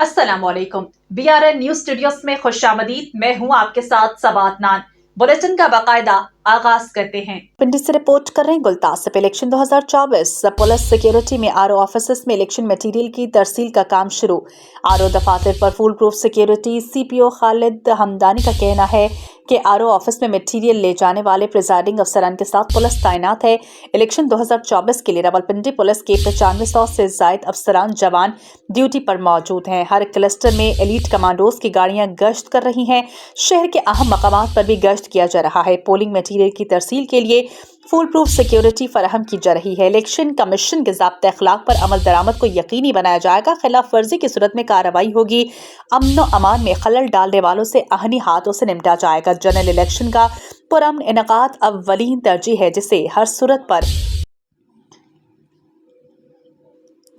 अस्सलाम वालेकुम। BRN news studios में खुशामदीद। मैं हूं आपके साथ सबात नान। बुलेटिन का बाकायदा आगाज करते हैं। पिंडी से रिपोर्ट कर रहे हैं गुलतासिफ। इलेक्शन 2024 पुलिस सिक्योरिटी में आरओ ऑफिस में इलेक्शन मटेरियल की तरसील का काम शुरू। आरओ दफातर पर foolproof security. CPO Khalid Hamdani का कहना है कि आरओ ऑफिस में मटेरियल ले जाने वाले प्रिजाइडिंग अफसरान के साथ पुलिस तैनात है। इलेक्शन 2024 के लिए रावलपिंडी पुलिस के 9500 से जायद अफसरान जवान ड्यूटी पर मौजूद हैं। हर क्लस्टर में एलीट कमांडोज की गाड़ियां गश्त कर रही हैं। शहर के अहम मकामात पर भी गश्त किया जा रहा है। पोलिंग मटीरियल की तरसील के लिए फुल प्रूफ सिक्योरिटी फराहम की जा रही है। इलेक्शन कमीशन के ज़ाब्ते अखलाक पर अमल दरामद को यकीनी बनाया जाएगा। खिलाफ वर्जी की सूरत में कार्रवाई होगी। अमन व अमान में खलल डालने वालों से आहनी हाथों से निपटा जाएगा। जनरल इलेक्शन का पुरअमन इनेकाद अव्वलीन तरजीह है, जिसे हर सूरत पर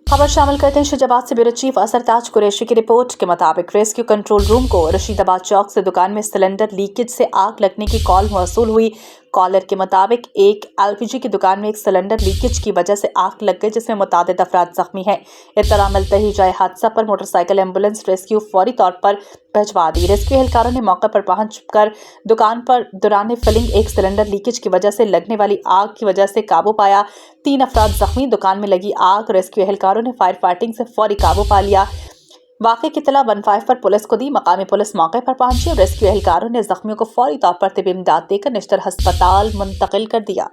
खबर शामिल करते हैं। शहजाबाद से ब्यूरो चीफ असरताज कुरैशी की रिपोर्ट के मुताबिक रेस्क्यू कंट्रोल रूम को रशीदाबाद चौक से दुकान में सिलेंडर लीकेज से आग लगने की कॉल मौसूल हुई। कॉलर के मुताबिक एक LPG की दुकान में एक सिलेंडर लीकेज की वजह से आग लग गई, जिसमें मुतादिद अफराद जख्मी हैं। इत्तला मिलते ही जाए हादसा पर मोटरसाइकिल एम्बुलेंस रेस्क्यू फौरी तौर पर भिजवा दी। रेस्क्यू एहलकारों ने मौके पर पहुंचकर दुकान पर दौरान फिलिंग एक सिलेंडर लीकेज की वजह से लगने वाली आग की वजह से काबू पाया। 3 अफराद जख्मी। दुकान में लगी आग रेस्क्यू एहलकारों ने फायर फाइटिंग से फौरी काबू पा लिया। वाक़े की इत्तला 15 पर पुलिस को दी। मकामी पुलिस मौके पर पहुंची और रेस्क्यू एहलकारों ने जख्मियों को फौरी तौर पर तिबी इमदाद देकर निश्तर अस्पताल मुंतकिल कर दिया।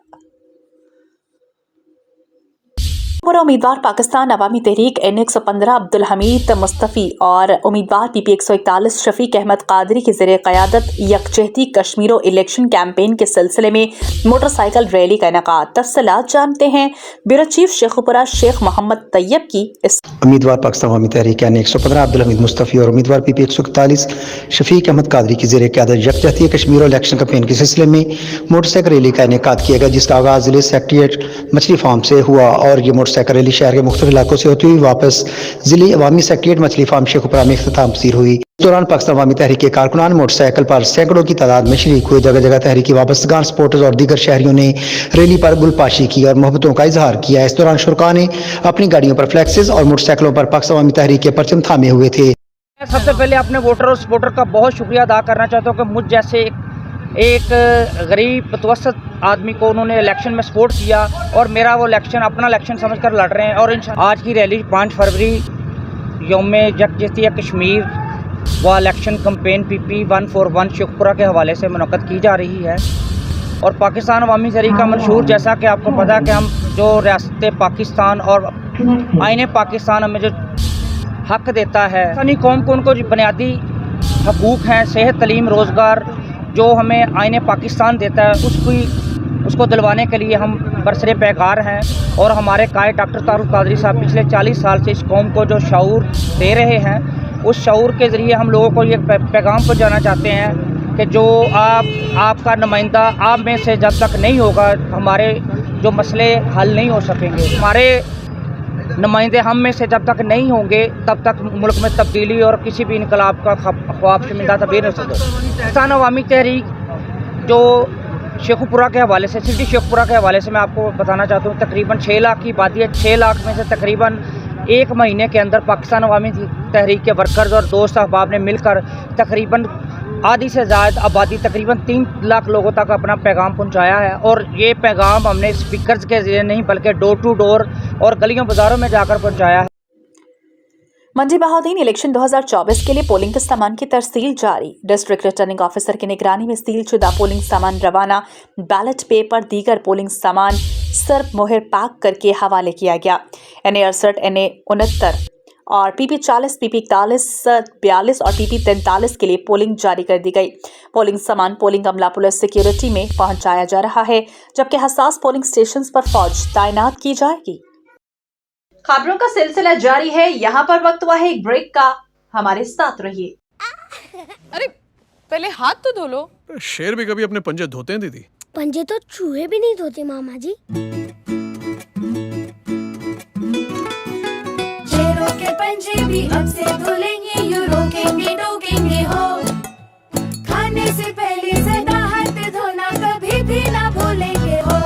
उम्मीदवार पाकिस्तान अवामी तहरीक N115 अब्दुल हमीद मुस्तफ़ी और उम्मीदवार PP 141 शफीक अहमद कादरी की ज़रिए क़यादत यकजहती कश्मीरो इलेक्शन कैंपेन के सिलसिले में मोटरसाइकिल रैली का इनेकाद। तफसीलात जानते हैं ब्यूरो चीफ शेखुपुरा शेख मोहम्मद तैयब की। उम्मीदवार पाकिस्तान अवामी तहरीक N115 अब्दुल हमीद मुस्तफ़ी और उम्मीदवार PP 141 शफीक अहमद कादरी की ज़रिए क़यादत यकजहती कश्मीरो इलेक्शन कैंपेन के सिलसिले में मोटरसाइकिल रैली का इनेकाद किया गया, जिसका आगाज़ ज़िले सेक्रेटेरिएट मछली फार्म से हुआ और ये मोटरसाइकिल रैली शहर के मुख्तलिफ इलाकों से होती हुई वापस जिले अवामी सेक्रेटेरिएट मछली फार्म शेखुपुरा में इख्तिताम पसीर हुई। इस दौरान पाकिस्तान अवामी तहरीक के कारकुनान मोटरसाइकिल पर सैकड़ों की तादाद में शरीक हुए। जगह जगह तहरीकी वाबस्तगान, सपोर्टर्स और दीगर शहरियों ने रैली पर गुलपाशी की और मोहब्बतों का इजहार किया। इस दौरान शुरका ने अपनी गाड़ियों पर फ्लैक्सेस और मोटरसाइकिलों पर पाकिस्तान अवामी तहरीक के परचम थामे हुए थे। सबसे पहले अपने वोटर और सपोर्टर का बहुत शुक्रिया अदा करना चाहता हूँ कि मुझ जैसे एक गरीब मतवसत आदमी को उन्होंने इलेक्शन में सपोर्ट किया और मेरा वो इलेक्शन अपना इलेक्शन समझकर लड़ रहे हैं। और आज की रैली 5 फरवरी यौम यकजहती कश्मीर व इलेक्शन कैंपेन PP 141 शेखुपुरा के हवाले से मुनक़्क़द की जा रही है। और पाकिस्तान अवामी तहरीक का मंशूर, जैसा कि आपको पता है कि हम जो रियासत पाकिस्तान और आईन पाकिस्तान हमें जो हक देता है, पाकिस्तानी कौम को उनको बुनियादी हकूक़ हैं, सेहत, तलीम, रोज़गार जो हमें आईन पाकिस्तान देता है, उसको दिलवाने के लिए हम बरसरे पैगार हैं। और हमारे कायद डॉक्टर तारुल कादरी साहब पिछले 40 साल से इस कौम को जो शऊर दे रहे हैं, उस शऊर के ज़रिए हम लोगों को ये पैगाम पहुँचाना चाहते हैं कि जो आपका नुमाइंदा आप में से जब तक नहीं होगा, हमारे जो मसले हल नहीं हो सकेंगे। हमारे नुमाइंदे हम में से जब तक नहीं होंगे, तब तक मुल्क में तब्दीली और किसी भी इनकलाब का ख्वाब शर्मिंदा तबीर नहीं सकते। पाकिस्तान अवामी तहरीक जो शेखुपुरा के हवाले से, सिटी शेखुपुरा के हवाले से मैं आपको बताना चाहता हूँ, तकरीबन 6 लाख की आबादी है। 6 लाख में से तकरीबन 1 महीने के अंदर पाकिस्तान अवामी तहरीक के वर्कर्स और दोस्त अहबाब ने मिलकर तकरीबन आधी से ज़्यादा आबादी, तकरीबन 3 लाख लोगों तक अपना पैगाम पहुंचाया है। और ये पैगाम हमने स्पीकर्स के ज़रिए नहीं बल्कि डोर टू डोर और गलियों बाज़ारों में जाकर पहुंचाया है। मंडी बहाउद्दीन इलेक्शन 2024 के लिए पोलिंग के सामान की तरसील जारी। डिस्ट्रिक्ट रिटर्निंग ऑफिसर की निगरानी में सील शुदा पोलिंग सामान रवाना। बैलेट पेपर, दीगर पोलिंग सामान सर्फ मोहर पैक करके हवाले किया गया। NA 68, NA 69 और PP 40, PP 41, 42 और PP 43 के लिए पोलिंग जारी कर दी गई। पोलिंग सामान पोलिंग अमला पुलिस सिक्योरिटी में पहुंचाया जा रहा है, जबकि हसास पोलिंग स्टेशन पर फौज तैनात की जाएगी। खबरों का सिलसिला जारी है। यहाँ पर वक्त हुआ है एक ब्रेक का। हमारे साथ रहिए। अरे पहले हाथ तो धो लो। शेर भी कभी अपने पंजे धोते हैं दीदी? पंजे तो चूहे भी नहीं धोते मामा जी। शेरों के पंजे भी अब से धुलेंगे, यूं रोकेंगे टोकेंगे हो। खाने से पहले सदा हाथ धोना कभी भी ना भूलेंगे हो।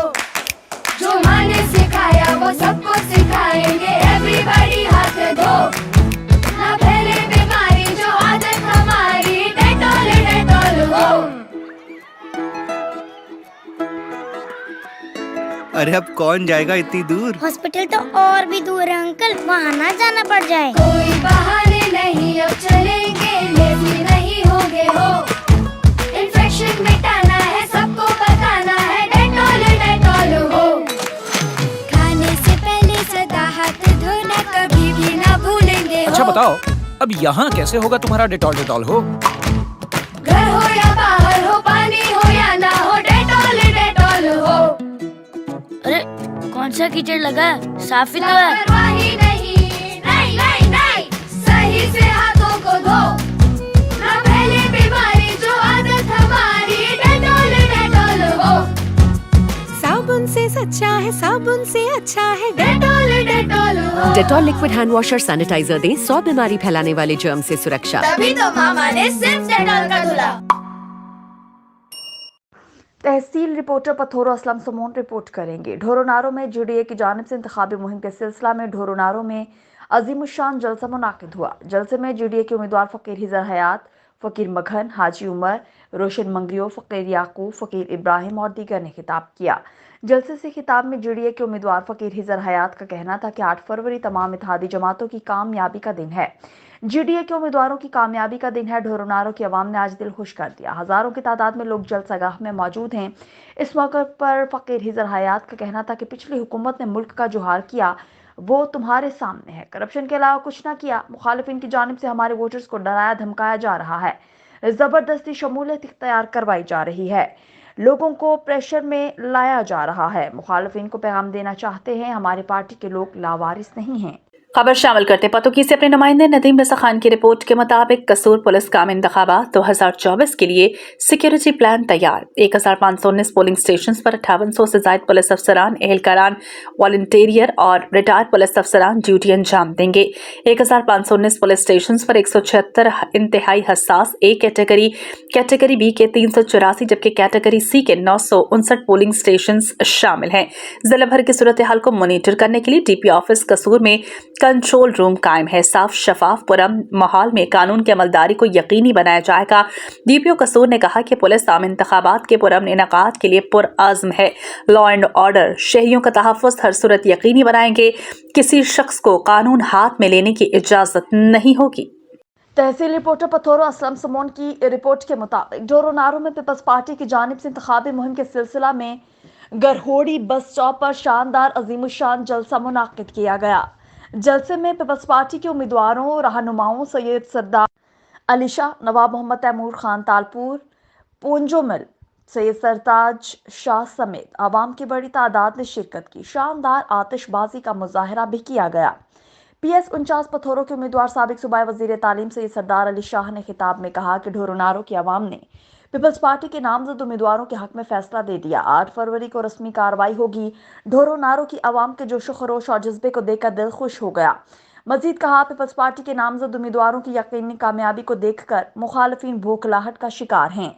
जो माँ ने सिखाया वो सबको सिखाएंगे, एवरीबॉडी हाथ धो। ना पहले अरे अब कौन जाएगा इतनी दूर? हॉस्पिटल तो और भी दूर है अंकल, वहाँ ना जाना पड़ जाए। कोई बहाने नहीं, अब चलेंगे, लेजी नहीं होंगे हो। इन्फेक्शन मिटाना है, सबको बताना है, डेटॉल डेटॉल हो। खाने से पहले सदा हाथ धोना कभी भी ना भूलेंगे हो। अच्छा बताओ, अब यहाँ कैसे होगा तुम्हारा डेटॉल डेटॉल हो? घर हो या बाहर हो, पानी हो या ना हो, डेटॉल डेटॉल हो। अरे कौन सा कीचड़ लगा है, साफ ही तो है। लापरवाही नहीं, नहीं नहीं नहीं, सही से हाथों को धो, ना फैले बीमारी जो आदत हमारी, डेटॉल डेटॉल हो। साबुन से सच्चा है, साबुन से अच्छा है, डेटॉल डेटॉल हो। Dettol liquid hand washer sanitiser दे 100 बीमारी फैलाने वाले जर्म से सुरक्षा। तभी तो मामा ने सिर्फ डेटॉल का धुला। तहसील रिपोर्टर पथोरो असलम समोन रिपोर्ट करेंगे। ढोरोनारो में जुड़िए की जानिब से इंतखाबी मुहिम के सिलसिला में ढोरोनारो में अजीमुशान जलसा मुनाकिद हुआ। जलसे में जुड़िए के उम्मीदवार फ़कीर हिजर हयात, फ़कीर मघन, हाजी उमर, रोशन मंगरियो, फ़कीर याकूब, फ़कीर इब्राहिम और दीगर ने खिताब किया। जलसे से खिताब में जुड़िए के उम्मीदवार फ़कीर हिजर हयात का कहना था कि 8 फरवरी तमाम इत्तेहादी जमातों की कामयाबी का दिन है। जीडीए के उम्मीदवारों की कामयाबी का दिन है। ढोरोनारो की आवाम ने आज दिल खुश कर दिया। हजारों की तादाद में लोग जलसागाह में मौजूद हैं। इस मौके पर फ़कीर हिजर हयात का कहना था कि पिछली हुकूमत ने मुल्क का जो हाल किया वो तुम्हारे सामने है। करप्शन के अलावा कुछ ना किया। मुखालिफिन की जानिब से हमारे वोटर्स को डराया धमकाया जा रहा है। ज़बरदस्ती शमूलियत इख्तियार करवाई जा रही है। लोगों को प्रेशर में लाया जा रहा है। मुखालिफिन को पैगाम देना चाहते हैं, हमारी पार्टी के लोग लावारिस नहीं हैं। खबर शामिल करते पतोकी से अपने नुमाइंदे नदीम रज़ा खान की रिपोर्ट के मुताबिक कसूर पुलिस काम इंतखाबात 2024 के लिए सिक्योरिटी प्लान तैयार। 1519 पोलिंग स्टेशन पर 5800 से ज्यादा पुलिस अफसरान, एहलकारान, वॉलंटियर और रिटायर्ड पुलिस अफसरान ड्यूटी अंजाम देंगे। 1519 पुलिस स्टेशन पर 176 इंतहाई हसास ए कैटेगरी, कैटेगरी बी के 384 जबकि कैटेगरी सी के 959 पोलिंग स्टेशन शामिल हैं। जिला भर की सूरत हाल को मॉनिटर करने के लिए डीपी ऑफिस कसूर में कंट्रोल रूम कायम है। साफ शफाफ पुरअमन माहौल में कानून की अमलदारी को यकीनी बनाया जाएगा। डीपीओ कसूर ने कहा कि पुलिस आम इंतखाबात के पुरअमन इनेकाद के लिए पुरअज़्म है। लॉ एंड ऑर्डर, शहरियों का तहफ़्फ़ुज़ हर सूरत यकीनी बनाएंगे। किसी शख्स को कानून हाथ में लेने की इजाज़त नहीं होगी। तहसील रिपोर्टर पथोरो असलम समोन की रिपोर्ट के मुताबिक ढोरोनारो में पीपल्स पार्टी की जानिब से इंतखाबी मुहिम के सिलसिला में गरहोड़ी बस स्टॉप पर शानदार अजीमुशान जलसा मुनाकिद किया गया। जलसे में पीपल्स पार्टी के उम्मीदवारों रहनुमाओं सैयद सरदार अली शाह, नवाब मोहम्मद तैमूर खान तालपुर, पूंजोमिल, सैयद सरताज शाह समेत आवाम की बड़ी तादाद ने शिरकत की। शानदार आतिशबाजी का मुजाहरा भी किया गया। PS 49 पथोरो के उम्मीदवार साबिक सूबाई वजीर तालीम सैयद सरदार अली शाह ने खिताब में कहा कि ढोरोनारो की आवाम ने पीपल्स पार्टी के नामजद उम्मीदवारों के हक में फैसला दे दिया। 8 फरवरी को रस्मी कार्रवाई होगी। ढोरोनारो की आवाम के जोशो खरोश और जज्बे को देखकर दिल खुश हो गया। मजीद कहा, पीपल्स पार्टी के नामजद उम्मीदवारों की यकीनी कामयाबी को देखकर मुखालिफिन भूखलाहट का शिकार हैं।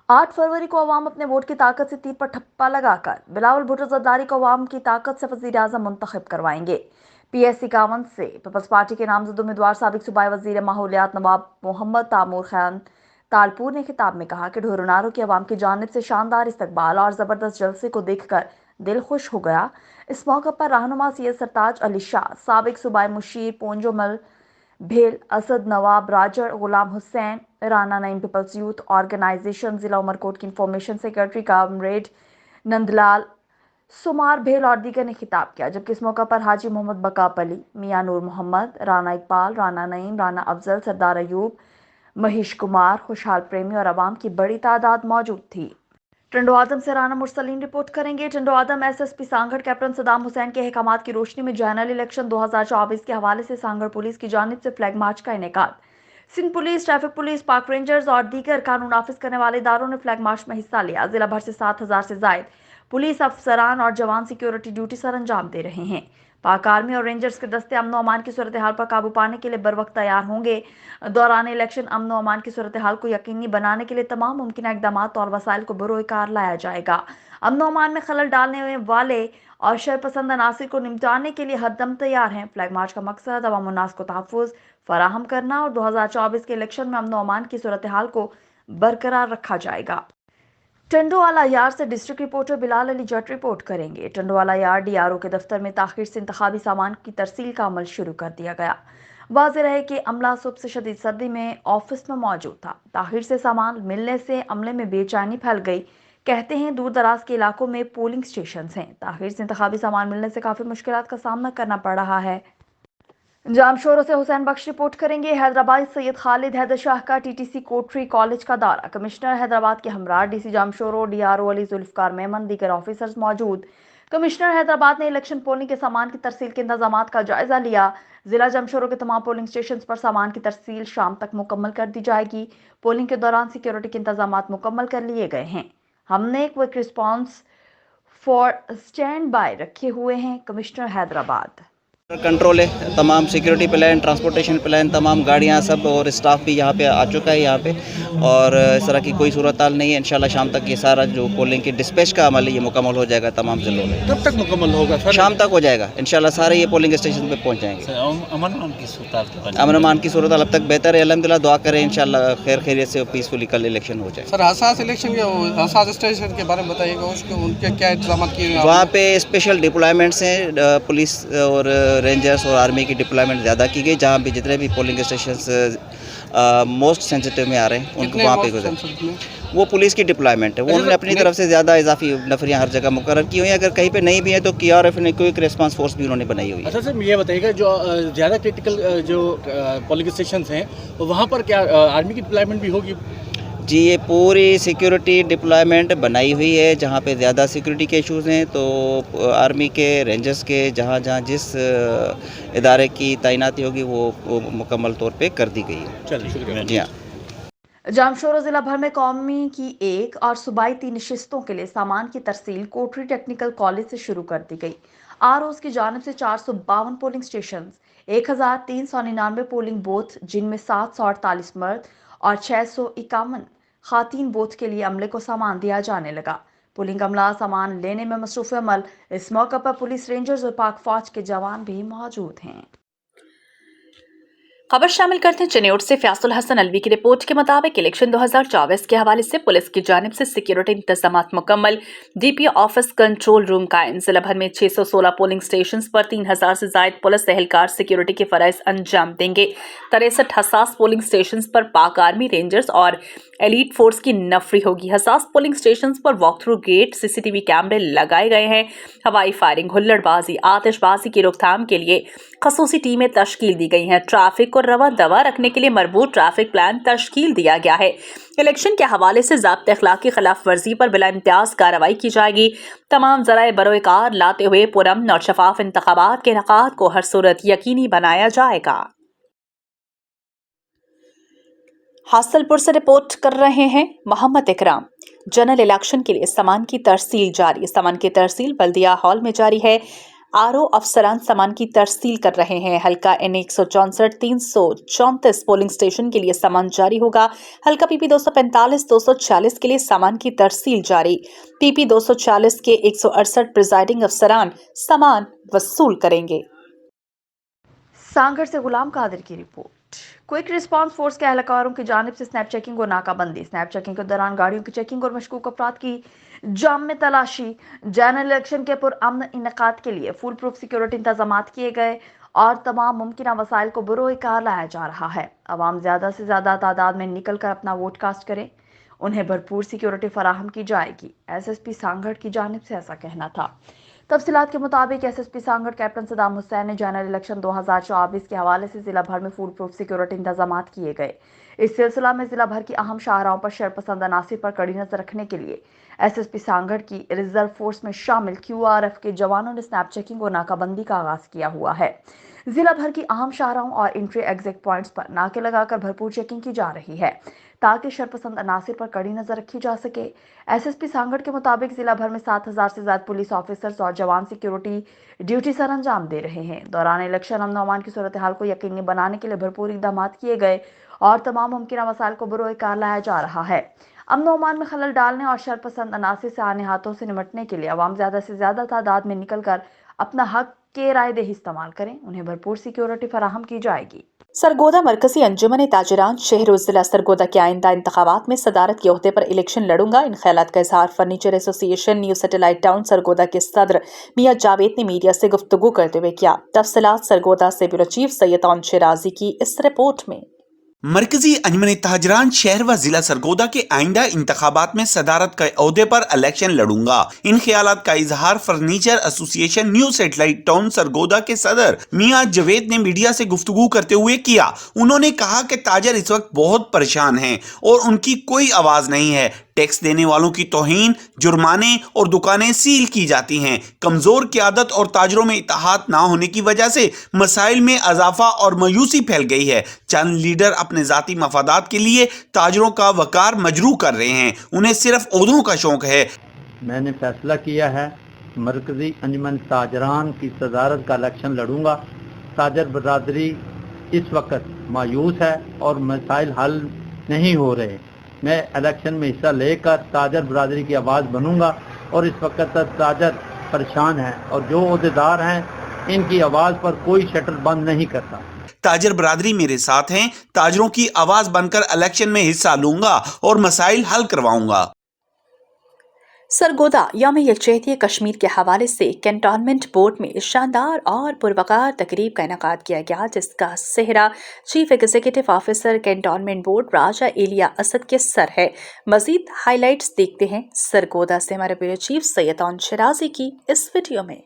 8 फरवरी को अवाम अपने वोट की ताकत से तीर पर ठप्पा लगाकर बिलावल भुट्टो जरदारी को अवाम की ताकत से वजीर आज़म मुंतखब करवाएंगे। PS 51 से पीपल्स पार्टी के नामजद उम्मीदवार साबिक सूबाई वजीर माहौलियात नवाब मोहम्मद तैमूर खान तालपुर ने खिताब में कहा कि ढोरोनारो की आवाम की जानिब से शानदार इस्तकबाल और ज़बरदस्त जलसे को देखकर दिल खुश हो गया। इस मौके पर रहनुमा सैयद सरताज अली शाह, साबिक सूबाई मुशीर Ponjomal Bhel, Asad Nawab Rajar, Ghulam Hussain, Rana Naeem peoples youth organisation, जिला उमरकोट की इंफॉर्मेशन सेक्रेटरी कामरेड नंदलाल सुमार भेल और दीगर ने खिताब किया। जबकि इस मौका पर हाजी मोहम्मद बकाप अली, मियां नूर मोहम्मद, राना इकबाल, राना नईम, राना अफजल, सरदार अयूब, महेश कुमार, खुशहाल प्रेमी और आवाम की बड़ी तादाद मौजूद थी। टंडो आदम से राना मुरसलीन रिपोर्ट करेंगे। टंडो आदम SSP सांगड़ कैप्टन सदाम हुसैन के अहकामात की रोशनी में जनरल इलेक्शन 2024 के हवाले से सांगड़ पुलिस की जानिब से फ्लैग मार्च का इनेकाद। सिंध पुलिस, ट्रैफिक पुलिस, पाक रेंजर्स और दीगर कानून नाफिज करने वाले इदारों ने फ्लैग मार्च में हिस्सा लिया। जिला भर से 7000 से जायद पुलिस अफसरान और जवान सिक्योरिटी ड्यूटी सर अंजाम दे रहे हैं। पाक आर्मी और रेंजर्स के दस्ते अमन अमान की सूरत हाल पर काबू पाने के लिए बर वक्त तैयार होंगे। दौरान इलेक्शन अमन अमान की सूरत हाल को यकीनी बनाने के लिए तमाम मुमकिन इकदाम और वसाइल को बरोए कार लाया जाएगा। अमन अमान में खलल डालने वाले और शरपसंद अनासिर को निपटाने के लिए हरदम तैयार हैं। फ्लैग मार्च का मकसद अवाम उन्नास को तहफ़्फ़ुज़ फराहम करना और 2024 के इलेक्शन में अमन अमान की सूरत हाल को बरकरार रखा जाएगा। टंडोवाला यार्ड से डिस्ट्रिक्ट रिपोर्टर बिलाल अली जट रिपोर्ट करेंगे। टंडोवाला यार्ड डीआरओ के दफ्तर में ताखिर से इंतखाबी सामान की तरसील का अमल शुरू कर दिया गया। वाज़ेह रहे कि अमला सुबह से शदीद सर्दी में ऑफिस में मौजूद था। ताखिर से सामान मिलने से अमले में बेचैनी फैल गई। कहते हैं दूर दराज के इलाकों में पोलिंग स्टेशन हैं। ताखिर से इंतखाबी सामान मिलने से काफ़ी मुश्किलात का सामना करना पड़ रहा है। जामशोरों से हुसैन बख्श रिपोर्ट करेंगे। हैदराबाद सैयद खालिद हैदर शाह का टीटीसी कोटरी कॉलेज का दौरा। कमिश्नर हैदराबाद के हमरा डीसी जामशोरों, डीआरओ अली जुल्फकार मेमन, दीगर ऑफिसर्स मौजूद। कमिश्नर हैदराबाद ने इलेक्शन पोलिंग के सामान की तरसील के इंतजामात का जायजा लिया। जिला जामशोरों के तमाम पोलिंग स्टेशन पर सामान की तरसील शाम तक मुकम्मल कर दी जाएगी। पोलिंग के दौरान सिक्योरिटी के इंतजामात मुकम्मल कर लिए गए हैं। हमने quick response for stand by रखे हुए हैं। कमिश्नर हैदराबाद। कंट्रोल है, तमाम सिक्योरिटी प्लान, ट्रांसपोर्टेशन प्लान, तमाम गाड़ियां सब और स्टाफ भी यहाँ पे आ चुका है यहाँ पे, और इस तरह की कोई सूरत हाल नहीं है। इंशाल्लाह शाम तक ये सारा जो पोलिंग की डिस्पैच का अमल है ये मुकम्मल हो जाएगा तमाम जिलों में। कब तक मुकम्मल होगा सर? शाम तक हो जाएगा इंशाल्लाह, सारे ये पोलिंग स्टेशन पे पहुँच जाएंगे। अमन की सूरत अमन अमान की सूरत हाल अब तक बेहतर है, अल्हम्दुलिल्लाह। दुआ करें इंशाल्लाह खैर खैरियत से पीसफुली कल इलेक्शन हो जाए। सर हसास इलेक्शन के हसास स्टेशन के बारे में बताइएगा, उसके उनके क्या इंतजाम किए हुए? वहाँ पे स्पेशल डिप्लॉयमेंट्स हैं, पुलिस और रेंजर्स और आर्मी की डिप्लॉयमेंट ज़्यादा की गई। जहाँ भी जितने भी पोलिंग स्टेशन मोस्ट सेंसिटिव में आ रहे हैं उनको वहाँ पे गुजर वो पुलिस की डिप्लॉयमेंट है। वो उन्होंने अपनी तरफ से ज़्यादा इजाफी नफरियाँ हर जगह मुकर्रर की हुई हैं। अगर कहीं पे नहीं भी है तो KRF ने क्विक रिस्पांस फोर्स भी उन्होंने बनाई हुई है। अच्छा सर, ये बताइएगा जो ज़्यादा क्रिटिकल जो पोलिंग स्टेशन हैं वहाँ पर क्या आर्मी की डिप्लॉयमेंट भी होगी? जी, ये पूरी सिक्योरिटी डिप्लॉयमेंट बनाई हुई है। जहाँ पे ज़्यादा सिक्योरिटी के इश्यूज़ हैं तो आर्मी के, रेंजर्स के, जहाँ जहाँ जिस इदारे की तैनाती होगी वो मुकम्मल तौर पे कर दी गई है। चलिए, शुक्रिया। जी हाँ। जामशोरों जिला भर में कौमी की एक और सूबाई 3 नशिस्तों के लिए सामान की तरसील कोटरी टेक्निकल कॉलेज से शुरू कर दी गई। आरओज की जानिब से 452 पोलिंग स्टेशन, 1399 पोलिंग बूथ, जिनमें 748 मर्द और 651 खातीन बूथ के लिए अमले को सामान दिया जाने लगा। पुलिंग अमला सामान लेने में मसरूफ अमल। इस मौके पर पुलिस, रेंजर्स और पाक फौज के जवान भी मौजूद हैं। खबर शामिल करते हैं चिन्नौर से। फयाजुल हसन अलवी की रिपोर्ट के मुताबिक इलेक्शन 2024 के हवाले से पुलिस की जानिब से सिक्योरिटी इंतजामात मुकम्मल। DPO ऑफिस कंट्रोल रूम कायम। जिला भर में 616 पोलिंग स्टेशन पर 3000 से जायद पुलिस एहलकार सिक्योरिटी के फराइज अंजाम देंगे। 63 हसास पोलिंग स्टेशन पर पाक आर्मी, रेंजर्स और एलीट फोर्स की नफरी होगी। हसास पोलिंग स्टेशन पर वॉक थ्रू गेट, CCTV कैमरे लगाए गए हैं। हवाई फायरिंग, हुल्लड़बाजी, आतिशबाजी की रोकथाम के लिए खसूसी टीमें तश्कील दी गई हैं। ट्रैफिक को रवा दवा रखने के लिए मरबूत ट्रैफिक प्लान तश्कील दिया गया है। इलेक्शन के हवाले से ज़ाब्ते अखलाक की खिलाफ वर्जी पर बिला इम्तियाज कार्रवाई की जाएगी। तमाम ज़राए बरोकार लाते हुए पुरअमन और शफाफ इंतखाबात के इनेकाद को हर सूरत यकीनी बनाया जाएगा। हासलपुर से रिपोर्ट कर रहे हैं मोहम्मद इकराम। जनरल इलेक्शन के लिए सामान की तरसील जारी। सामान की तरसील बल्दिया हॉल में जारी है। आरओ अफसरान सामान की तरसील कर रहे हैं। हल्का N 164 334 पोलिंग स्टेशन के लिए सामान जारी होगा। हल्का PP 245 246 के लिए सामान की तरसील जारी। PP 246 के 168 प्रिजाइडिंग अफसरान सामान वसूल करेंगे। सांगढ़ से गुलाम कादिर की रिपोर्ट। क्विक रिस्पांस फोर्स के एहलकारों की जानिब से स्नैप चेकिंग और नाकाबंदी। स्नैप चेकिंग के दौरान गाड़ियों की चेकिंग और मशकूक अफराद की जाम में तलाशी। जनरल इलेक्शन के पुरअमन इनेकाद के लिए फुल प्रूफ सिक्योरिटी इंतजामात किए गए और तमाम मुमकिन वसाइल को बरोए कार लाया जा रहा है। अवाम ज़्यादा से ज़्यादा तादाद में निकल कर अपना वोट कास्ट करें, उन्हें भरपूर सिक्योरिटी फराहम की जाएगी। SSP सांगढ़ की जानिब से ऐसा कहना था। तफसीलात के मुताबिक SSP सांगढ़ कैप्टन सदाम हुसैन ने जनरल इलेक्शन 2024 के हवाले से जिला भर में फुल प्रूफ सिक्योरिटी इंतजामात किए गए। इस सिलसिला में जिला भर की अहम शाहराहों पर शरपसंद अनासिर पर कड़ी नजर रखने के लिए SSP सांगढ़ की रिजर्व फोर्स में शामिल QRF के जवानों ने स्नैप चेकिंग और नाकाबंदी का आगाज किया हुआ है। जिला भर की अहम शाहराहों और एंट्री एग्जिट पॉइंट्स पर नाके लगाकर भरपूर चेकिंग की जा रही है ताकि शरपसंद अनासिर पर कड़ी नजर रखी जा सके। SSP सांगढ़ के मुताबिक जिला भर में 7000 से ज्यादा पुलिस ऑफिसर्स और जवान सिक्योरिटी ड्यूटी सर अंजाम दे रहे हैं। दौरान इलेक्शन अमन अमान की सूरत हाल को यकीनी बनाने के लिए भरपूर इकदाम किए गए और तमाम मुमकिन वसाइल को बरोए कार लाया जा रहा है। अमन अमान में खलल डालने और शरपसंद अनासिर से आने हाथों से निपटने के लिए अवाम ज्यादा से ज्यादा तादाद में निकल कर अपना हक के राय दही इस्तेमाल करें, उन्हें भरपूर सिक्योरिटी फराहम की जाएगी। सरगोदा मरकजी अंजुमन ताजरान शहर जिला सरगोदा के आइंदा इंतखाबात में सदारत के ओहदे पर इलेक्शन लड़ूंगा। इन ख्यालात का इजहार furniture association new satellite town Sargodha के सदर मियां जावेद ने मीडिया से गुफ्तगू करते हुए किया। तफसीलात सरगोदा से ब्यूरो चीफ सैयद शिराजी की इस रिपोर्ट में। मरकजी अंजुमन ताजरान शहर व जिला सरगोदा के आइंदा इंतखाबात में सदारत के ओहदे पर इलेक्शन लड़ूंगा। इन ख्यालात का इजहार furniture association new satellite town Sargodha के सदर मियां जावेद ने मीडिया से गुफ्तगू करते हुए किया। उन्होंने कहा कि ताजर इस वक्त बहुत परेशान हैं और उनकी कोई आवाज नहीं है। टैक्स देने वालों की तौहीन, जुर्माने और दुकानें सील की जाती हैं। कमजोर क़यादत और ताजरों में इत्तेहाद ना होने की वजह से मसाइल में इजाफा और मायूसी फैल गई है। चंद लीडर अपने जाती मफादात के लिए ताजरों का वकार मजरू कर रहे हैं। उन्हें सिर्फ ओहदों का शौक है। मैंने फैसला किया है मरकजी अंजुमन ताजरान की सदारत का इलेक्शन लड़ूंगा। ताजर बरादरी इस वक्त मायूस है और मसाइल हल नहीं हो रहे। मैं इलेक्शन में हिस्सा लेकर ताजर बरादरी की आवाज़ बनूंगा और इस वक्त तक ताजर परेशान है और जो ओहदेदार हैं इनकी आवाज़ पर कोई शटर बंद नहीं करता। ताजर बरादरी मेरे साथ हैं। ताजरों की आवाज़ बनकर इलेक्शन में हिस्सा लूंगा और मसाइल हल करवाऊंगा। सरगोदा यौम यकजहती कश्मीर के हवाले से कैंटोनमेंट बोर्ड में शानदार और पुरवकार तकरीब का इनेकाद किया गया, जिसका सेहरा chief executive officer cantonment board Raja Elia Asad के सर है। मजीद हाईलाइट्स देखते हैं सरगोदा से हमारे ब्यूरो चीफ सैयद शिराजी की इस वीडियो में।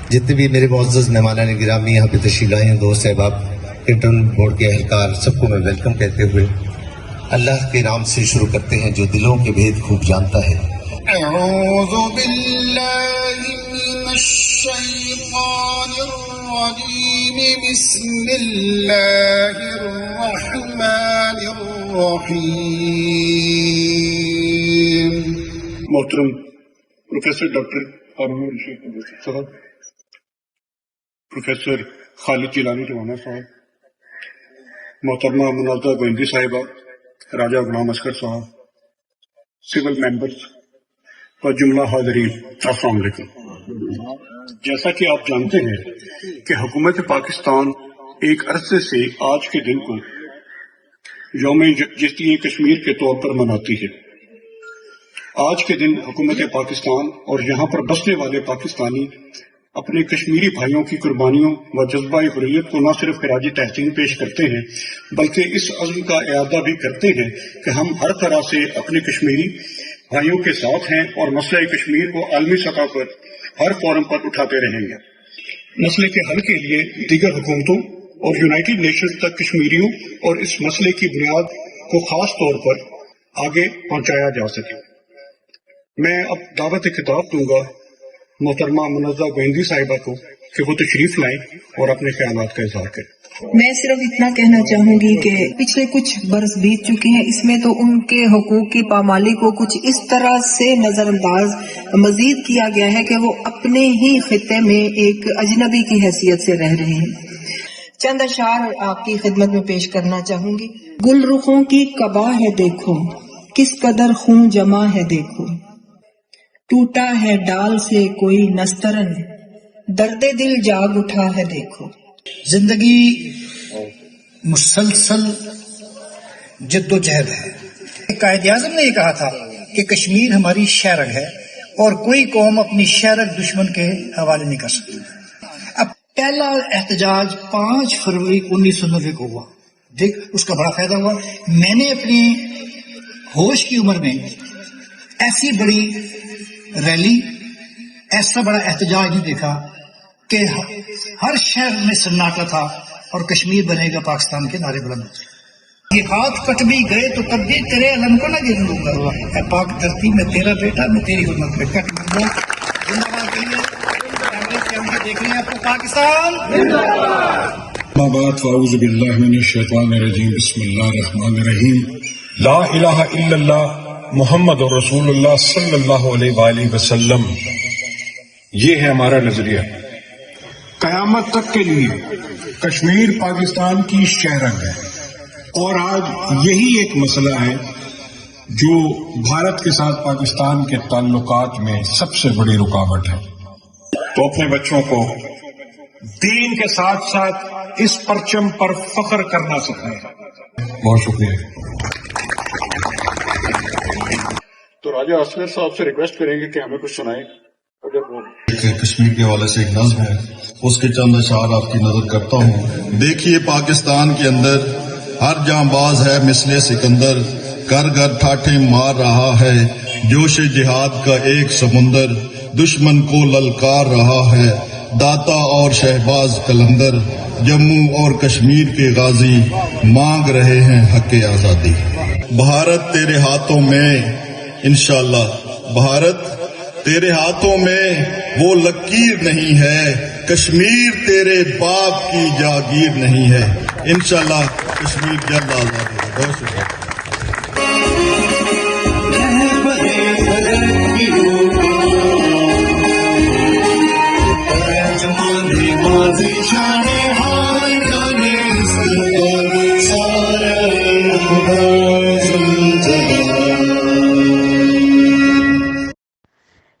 जितने भी मेरे मुअज़्ज़ज़ मेहमान गिरामी यहाँ पे तशरीफ़ लाए हैं, दोस्त अहबाब, कैंटोन बोर्ड के अहलकार, सबको मैं वेलकम कहते हुए अल्लाह के नाम से शुरू करते हैं जो दिलों के भेद खूब जानता है। अऊज़ु बिल्लाहि मिनश शैतानिर रजीम, बिस्मिल्लाहिर रहमानिर रहीम। मोहतरम प्रोफेसर डॉक्टर हारून रशीद साहब, प्रोफेसर खालिद जिलानी रवाना साहब, मोहतरमा मुनाज़ा गोइंदी साहिबा, राजा गुलाम अस्कर साहब, सिविल मेंबर्स और जुमला हाज़रीन, अस्सलाम वालेकुम। जैसा कि आप जानते हैं कि हुकूमत पाकिस्तान एक अरसे से आज के दिन को यौम यकजहती कश्मीर के तौर पर मनाती है। आज के दिन हुकूमत पाकिस्तान और यहाँ पर बसने वाले पाकिस्तानी अपने कश्मीरी भाइयों की कुर्बानियों व जज्बा हुर्रियत को न सिर्फ खराज तहसीन पेश करते हैं, बल्कि इस अज़्म का इरादा भी करते हैं कि हम हर तरह से अपने कश्मीरी भाइयों के साथ हैं और मसले कश्मीर को आलमी सतह पर हर फोरम पर उठाते रहेंगे। मसले के हल के लिए दीगर हुकूमतों और यूनाइटेड नेशंस तक कश्मीरियों और इस मसले की बुनियाद को खास तौर पर आगे पहुंचाया जा सके। मैं अब दावत खिताब दूंगा मोहतरमा मुनाज़ा गोइंदी साहिबा को कि वो तशरीफ लाएं और अपने ख्यालात का इज़हार करें। मैं सिर्फ इतना कहना चाहूंगी कि पिछले कुछ बरस बीत चुके हैं, इसमें तो उनके हुकूक की पामाली को कुछ इस तरह से नजरअंदाज मजीद किया गया है कि वो अपने ही खित्ते में एक अजनबी की हैसियत से रह रहे हैं। चंद अशार आपकी खिदमत में पेश करना चाहूंगी। गुलरुखों की कबा है देखो, किस कदर खून जमा है देखो, टूटा है डाल से कोई नस्तरन, दर्दे दिल जाग उठा है देखो। जिंदगी मुसलसल जद्दोजहद है। कायद-ए-आज़म ने ये कहा था कि कश्मीर हमारी शहरग है और कोई कौम अपनी शहरग दुश्मन के हवाले नहीं कर सकती। अब पहला एहतजाज 5 फरवरी 1990 को हुआ, देख उसका बड़ा फायदा हुआ। मैंने अपनी होश की उम्र में ऐसी बड़ी रैली, ऐसा बड़ा एहतजाज नहीं देखा कि हर शहर में सन्नाटा था और कश्मीर बनेगा पाकिस्तान के नारे बुलंद होते। ये हाथ कट भी गए तो कब भी तेरे अलम को ना गिर लूंगा, ऐ पाक धरती में तेरा बेटा, मैं तेरी हुर्मत पे कट लूंगा। जिंदाबाद के लिए कैमरे देख रहे हैं आपको पाकिस्तान। बिस्मिल्लाहिर्रहमानिर्रहीम ला इलाहा इल्लल्लाह मुहम्मद रसूल अल्लाह सल्लल्लाहु अलैहि वसल्लम। ये है हमारा नजरिया। कयामत तक के लिए कश्मीर पाकिस्तान की शहरग है और आज यही एक मसला है जो भारत के साथ पाकिस्तान के ताल्लुकात में सबसे बड़ी रुकावट है। तो अपने बच्चों को दीन के साथ साथ इस परचम पर फख्र करना सिखाएं। बहुत शुक्रिया। तो राजा असलर साहब से रिक्वेस्ट करेंगे कि हमें कुछ सुनाएं। कश्मीर के हवाले से एक नज़्म है, उसके चंद अशार आपकी नजर करता हूँ। देखिए पाकिस्तान के अंदर हर जांबाज है मिसले सिकंदर, घर घर ठाठे मार रहा है जोश जिहाद का एक समुंदर, दुश्मन को ललकार रहा है दाता और शहबाज कलंदर, जम्मू और कश्मीर के गाजी मांग रहे हैं हक आजादी। भारत तेरे हाथों में इंशाअल्लाह, भारत तेरे हाथों में वो लकीर नहीं है, कश्मीर तेरे बाप की जागीर नहीं है। इंशाअल्लाह कश्मीर जल्द आजाद होगा। बहुत शुक्रिया।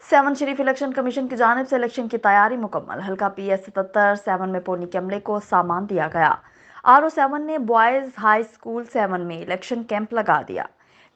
सेवन शरीफ इलेक्शन कमीशन की जानिब से इलेक्शन की तैयारी मुकम्मल। हल्का PS 77 7 में पोलिंग के अमले को सामान दिया गया। RO 7 ने बॉयज हाई स्कूल 7 में इलेक्शन कैंप लगा दिया।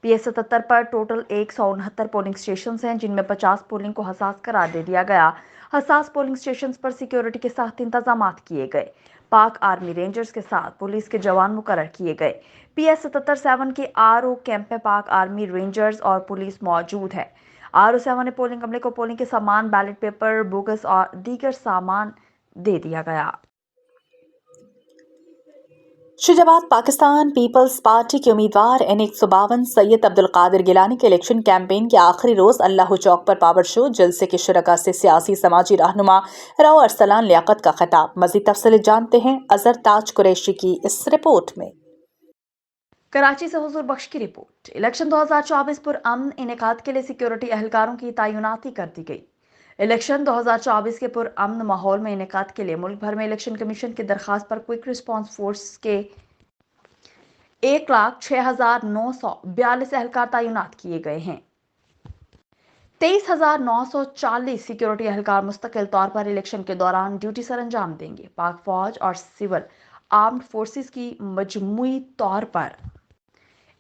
PS 77 पर टोटल 169 पोलिंग स्टेशन हैं, जिनमें 50 पोलिंग को हसास करार दे दिया गया। हसास पोलिंग स्टेशन पर सिक्योरिटी के साथ इंतजाम किए गए। पाक आर्मी रेंजर्स के साथ पुलिस के जवान मुकर्रर किए गए। PS 77 7 के RO कैंप में पाक आर्मी रेंजर्स और पुलिस मौजूद है। RO 7 ने पोलिंग अमले को पोलिंग के सामान, बैलेट पेपर, बोगस और दीगर सामान दे दिया गया। शिजाबाद पाकिस्तान पीपल्स पार्टी के उम्मीदवार N152 सैयद अब्दुल कादिर गिलानी के इलेक्शन कैंपेन के आखिरी रोज अल्लाह चौक पर पावर शो जलसे के शुरका से सियासी समाजी रहनुमा राव अरसलान लियाकत का खिताब। मजीद तफसील जानते हैं अजहर ताज कुरैशी की इस रिपोर्ट में। कराची से हुजूर बख्श की रिपोर्ट। इलेक्शन 2024 पर अमन इनेकाद के लिए सिक्योरिटी एहलकारों की तैनाती कर दी गई। इलेक्शन 2024 के पुरअमन माहौल में इनेकाद के लिए मुल्क भर में इलेक्शन कमीशन की दरखास्त पर क्विक रिस्पांस फोर्स के 1,06,942 एहलकार तैनात किए गए हैं। 23,940 सिक्योरिटी एहलकार मुस्तकिल तौर पर इलेक्शन के दौरान ड्यूटी सर अंजाम देंगे। पाक फौज और सिविल आर्म्ड फोर्सेस की मजमूई तौर पर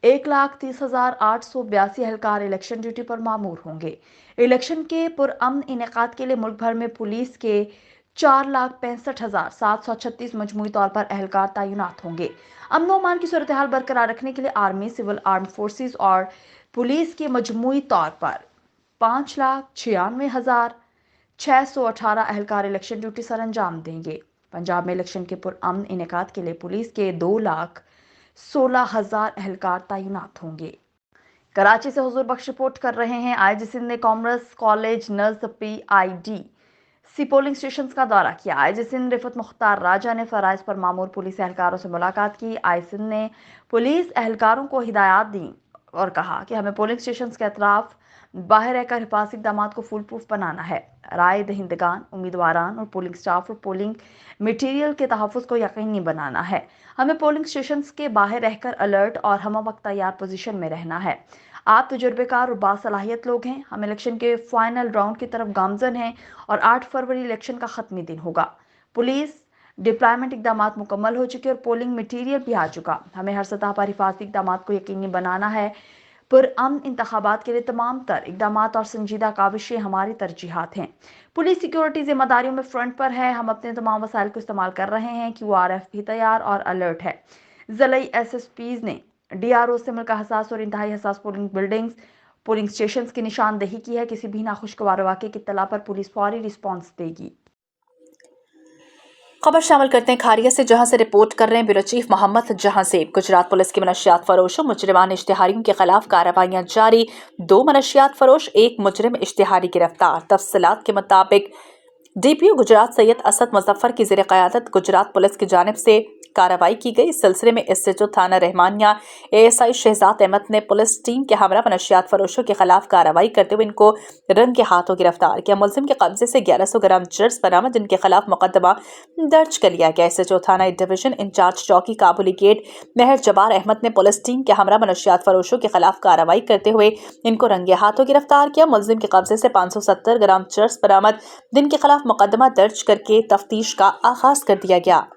1,30,882 एहलकार इलेक्शन ड्यूटी पर मामूर होंगे। इलेक्शन के पुरअमन इनेकाद के लिए मुल्क भर में पुलिस के 4,65,736 मजमूई तौर पर एहलकार तैनात होंगे। अमन व अमान की सूरत हाल बरकरार रखने के लिए आर्मी, सिविल आर्म्ड फोर्सेस और पुलिस के मजमूई तौर पर 5,96,618 एहलकार इलेक्शन ड्यूटी सर अंजाम देंगे। पंजाब में इलेक्शन के पुरअमन इनेकाद के लिए पुलिस के 2,16,000 एहलकार तैनात होंगे। कराची से हुजूर बख्श रिपोर्ट कर रहे हैं। IG सिंध ने कॉमर्स कॉलेज नज़ PIDC पोलिंग स्टेशन का दौरा किया। IG सिंध रिफत मुख्तार राजा ने फराइज पर मामूर पुलिस एहलकारों से मुलाकात की। IG सिंध ने पुलिस एहलकारों को हिदायत दी और कहा कि हमें पोलिंग स्टेशन के अतराफ बाहर रहकर हिफाजती इक़दामात को फुल प्रूफ बनाना है। राय दहिंदगान, उम्मीदवारान और पोलिंग स्टाफ और पोलिंग मटीरियल के तहफ़्फ़ुज़ को यकीनी बनाना है। हमें पोलिंग स्टेशन के बाहर रहकर अलर्ट और हम वक्त तैयार पोजीशन में रहना है। आप तजुर्बेकार और बासलाहियत लोग हैं। हम इलेक्शन के फाइनल राउंड की तरफ गामजन हैं और 8 फरवरी इलेक्शन का ख़त्मी दिन होगा। पुलिस डिप्लॉयमेंट इक़दामात मुकम्मल हो चुके और पोलिंग मटीरियल भी आ चुका। हमें हर सतह पर हिफाजती इक़दामात को यकीनी बनाना है। पुरअमन इंतखाबात के लिए तमाम तर इक़दामात और संजीदा काविशें हमारी तरजीहात हैं। पुलिस सिक्योरिटी जिम्मेदारियों में फ्रंट पर है। हम अपने तमाम वसाइल को इस्तेमाल कर रहे हैं। QRF भी तैयार और अलर्ट है। ज़िला SSPs ने DRO से मुल्क हसास और इंतहाई हसास पोलिंग बिल्डिंग्स, पोलिंग स्टेशन की निशानदेही की है। किसी भी नाखुशगवार वाक़े की इत्तला पर पुलिस फौरी रिस्पॉन्स देगी। खबर शामिल करते हैं खारिया से, जहां से रिपोर्ट कर रहे हैं bureau chief Mohammad Jahanzeb. Gujrat police के मनशियात फरोशों मुजरिमान इश्तिहारियों के खिलाफ कार्रवाइयां जारी। 2 मनशियात फरोश, 1 मुजरिम इश्तिहारी गिरफ्तार। तफसीलात के मुताबिक DPO गुजरात सैयद असद मुजफ्फर की ज़ेर क़यादत गुजरात पुलिस की जानिब से कार्रवाई की गई। इस सिलसिले में SHO थाना रहमानिया ASI शहजाद अहमद ने पुलिस टीम के हमरा नशियात फरोशों के खिलाफ कार्रवाई करते हुए इनको रंग के हाथों गिरफ्तार किया। मुलजिम के कब्जे से 1100 ग्राम चर्स बरामद, जिनके खिलाफ मुकदमा दर्ज कर लिया गया। SHO थाना डिवीजन इंचार्ज चौकी काबुली गेट मेहर जबार अहमद ने पुलिस टीम के हमरा नशियात फरोशों के खिलाफ कार्रवाई करते हुए इनको रंगे हाथों गिरफ्तार किया। मुलजिम के कब्जे से 570 ग्राम चर्स बरामद, जिनके खिलाफ मुकदमा दर्ज करके तफ्तीश का आगाज कर दिया गया।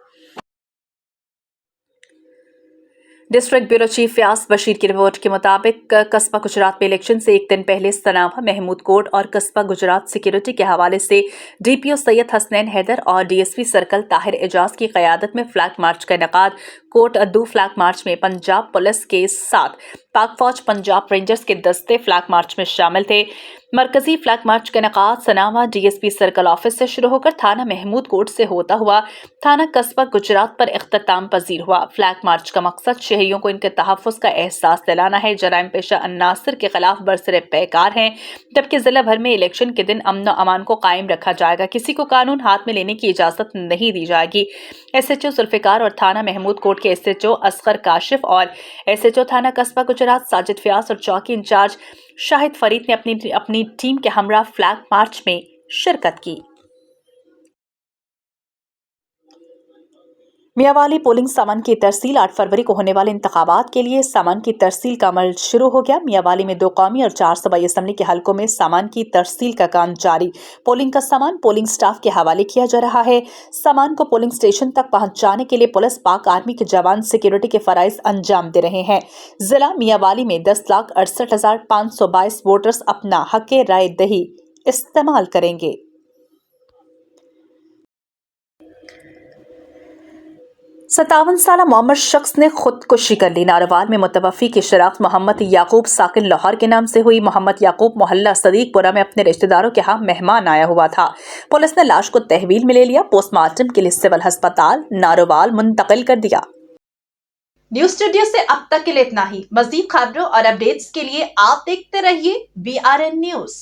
डिस्ट्रिक्ट ब्यूरो चीफ व्यास बशीर की रिपोर्ट के मुताबिक कस्बा गुजरात में इलेक्शन से एक दिन पहले सनावा, महमूद कोट और कस्बा गुजरात सिक्योरिटी के हवाले से DPO सैयद हसनैन हैदर और DSP सर्कल ताहिर एजाज की क़यादत में फ्लैग मार्च का इनेकाद। कोट अद्दू फ्लैग मार्च में पंजाब पुलिस के साथ पाक फौज, पंजाब रेंजर्स के दस्ते फ्लैग मार्च में शामिल थे। मरकजी फ्लैग मार्च का इनेकाद सनावा DSP सर्कल ऑफिस से शुरू होकर थाना महमूद कोट से होता हुआ थाना कस्बा गुजरात पर इख्तिताम पजीर हुआ। फ्लैग मार्च का मकसद शहरियों को इनके तहफ़्फ़ुज़ का एहसास दिलाना है। जराइम पेशा अन्नासिर के खिलाफ बरसरे पैकार हैं, जबकि जिला भर में इलेक्शन के दिन अमन व अमान को कायम रखा जाएगा। किसी को कानून हाथ में लेने की इजाज़त नहीं दी जाएगी। SHO जुल्फ़िकार और थाना महमूद कोट के SHO असगर काशिफ और SHO थाना कस्बा गुजरात साजिद व्यास और चौकी इंचार्ज शाहिद फरीद ने अपनी टीम के हमरा फ्लैग मार्च में शिरकत की। मियावाली पोलिंग सामान की तरसील 8 फरवरी को होने वाले इंतखाबात के लिए सामान की तरसील का अमल शुरू हो गया। मियावाली में 2 कौमी और 4 सूबाई असम्बली के हलकों में सामान की तरसील का काम जारी। पोलिंग का सामान पोलिंग स्टाफ के हवाले किया जा रहा है। सामान को पोलिंग स्टेशन तक पहुंचाने के लिए पुलिस, पाक आर्मी के जवान सिक्योरिटी के फराइज अंजाम दे रहे हैं। जिला मियावाली में 10,68,522 वोटर्स अपना हक़ राय दही इस्तेमाल करेंगे। 57 साला मोहम्मद शख्स ने खुदकुशी कर ली। नारोवाल में मुतवफ़ी की शनाख्त मोहम्मद याकूब साकिन लाहौर के नाम से हुई। मोहम्मद याकूब मोहल्ला सदीकपुरा में अपने रिश्तेदारों के यहाँ मेहमान आया हुआ था। पुलिस ने लाश को तहवील में ले लिया, पोस्टमार्टम के लिए सिविल अस्पताल नारोवाल मुंतकिल कर दिया। न्यूज स्टूडियो से अब तक के लिए इतना ही। मज़ीद खबरों और अपडेट्स के लिए आप देखते रहिए BRN न्यूज।